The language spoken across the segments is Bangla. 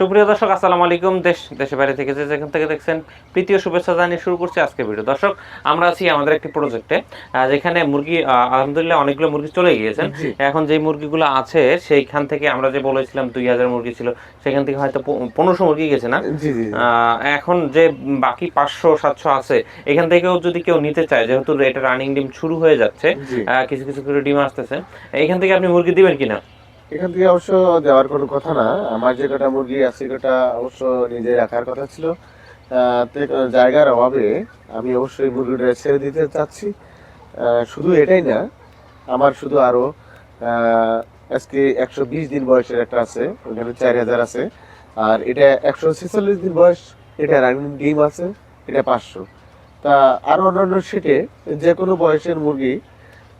সুপ্রিয় দর্শক, আসসালামু আলাইকুম। দেশে বাইরে থেকে যেখান থেকে দেখছেন, প্রীতীয় শুভেচ্ছা জানিয়ে শুরু করছি আজকে ভিডিও। দর্শক, আমরা আছি আমাদের একটি প্রজেক্টে, যেখানে মুরগি আলহামদুলিল্লাহ অনেকগুলো মুরগি চলে গিয়েছেন। জি, এখন যে মুরগিগুলো আছে সেইখান থেকে আমরা যে বলেছিলাম 2000 মুরগি ছিল, সেখান থেকে হয়তো 1500 মুরগি গেছে না। জি, জি, জি, এখন যে বাকি 500-700 আছে, এখান থেকেও যদি কেউ নিতে চায়, যেহেতু এটা রানিং ডিম শুরু হয়ে যাচ্ছে, জি। কিছু কিছু করে ডিম আসতেছে, এখান থেকে আপনি মুরগি দিবেন কিনা? এখান থেকে অবশ্য দেওয়ার কোনো কথা না। আমার যে কটা মুরগি আছে, কটা অবশ্য নিজে রাখার কথা ছিল। জায়গার অভাবে আমি অবশ্যই মুরগিটা ছেড়ে দিতে চাচ্ছি। শুধু এটাই না, আমার শুধু আরো আজকে 120 দিন বয়সের একটা আছে, ওখানে 4000 আছে। আর এটা 146 দিন বয়স, এটা রানিং ডিম আছে, এটা 500। তা আরো অন্যান্য সেটে যে কোনো বয়সের মুরগি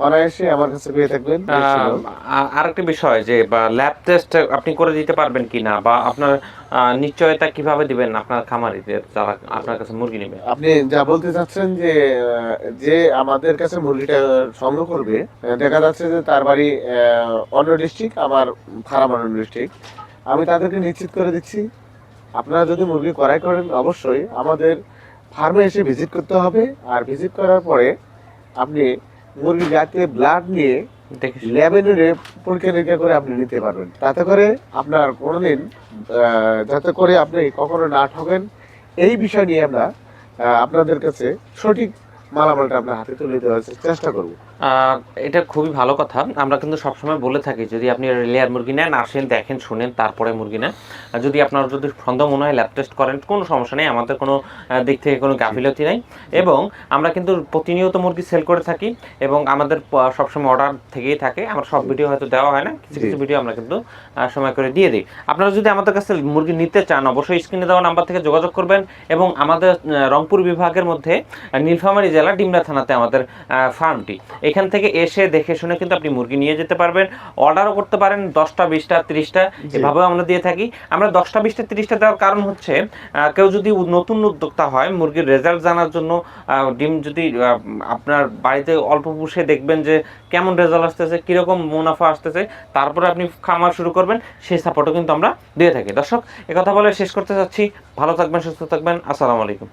অনায়াসে আমার কাছে পেয়ে থাকবেন নিশ্চিত। আরেকটা বিষয় যে ল্যাব টেস্ট আপনি করে দিতে পারবেন কিনা, বা আপনার নিশ্চয়তা কিভাবে দিবেন আপনার খামারিদের যারা আপনার কাছে মুরগি নেবে? আপনি যা বলতে চাচ্ছেন যে যে আমাদের কাছে মুরগিটা সংগ্রহ করবে, দেখা যাচ্ছে যে তার বাড়ি অন্য ডিস্ট্রিক্ট, আমার ফার্ম অন্য ডিস্ট্রিক্ট, আমি তাদেরকে নিশ্চিত করে দিচ্ছি, আপনারা যদি মুরগি ক্রয় করেন অবশ্যই আমাদের ফার্মে এসে ভিজিট করতে হবে। আর ভিজিট করার পরে আপনি মুরগির গায়ে ব্লাড নিয়ে দেখে শুনে। ল্যাবে নিয়ে পরীক্ষা নিরীক্ষা করে আপনি নিতে পারবেন। তাতে করে আপনার কোনোদিন যাতে করে আপনি কখনো না ঠকেন, এই বিষয় নিয়ে আমরা আপনাদের কাছে সঠিক মালামালটা আপনার হাতে তুলে দেওয়ার চেষ্টা করব। আহ, এটা খুবই ভালো কথা। আমরা কিন্তু সবসময় বলে থাকি, যদি আপনি লেয়ার মুরগি নেন, আসেন, দেখেন, শুনেন, তারপরে মুরগি নেন। যদি আপনার যদি সন্দেহ মনে হয়, ল্যাব টেস্ট করেন, কোনো সমস্যা নেই, আমাদের কোনো দিক থেকে কোনো জি, গাফিলতি নেই। জি, এবং আমরা কিন্তু প্রতিনিয়ত মুরগি সেল করে থাকি, এবং আমাদের সবসময় অর্ডার থেকেই থাকে। আমার সব ভিডিও হয়তো দেওয়া হয় না, কিছু জি, কিছু ভিডিও আমরা কিন্তু সময় করে দিয়ে দিই। আপনারা যদি আমাদের কাছে মুরগি নিতে চান, অবশ্যই স্ক্রিনে দেওয়া নাম্বার থেকে যোগাযোগ করবেন। এবং আমাদের রংপুর বিভাগের মধ্যে নীলফামারী জেলা ডিমরা থানাতে আমাদের ফার্মটি। এখান থেকে এসে দেখে শুনে কিন্তু আপনি মুরগি নিয়ে যেতে পারবেন। অর্ডারও করতে পারেন 10টা, 20টা, 30টা, জি, এভাবেও আমরা দিয়ে থাকি। আমরা 10টা, 20টা, 30টা দেওয়ার কারণ হচ্ছে, কেউ যদি নতুন উদ্যোক্তা হয়, মুরগির রেজাল্ট জানার জন্য, ডিম যদি আপনার বাড়িতে অল্প পুষে দেখবেন যে কেমন রেজাল্ট আসতেছে, কীরকম মুনাফা আসতেছে, তারপরে আপনি খামার শুরু করবেন, সেই সাপোর্টও কিন্তু আমরা দিয়ে থাকি। দর্শক, কথা বলে শেষ করতে চাচ্ছি। ভালো থাকবেন, সুস্থ থাকবেন। আসসালামু আলাইকুম।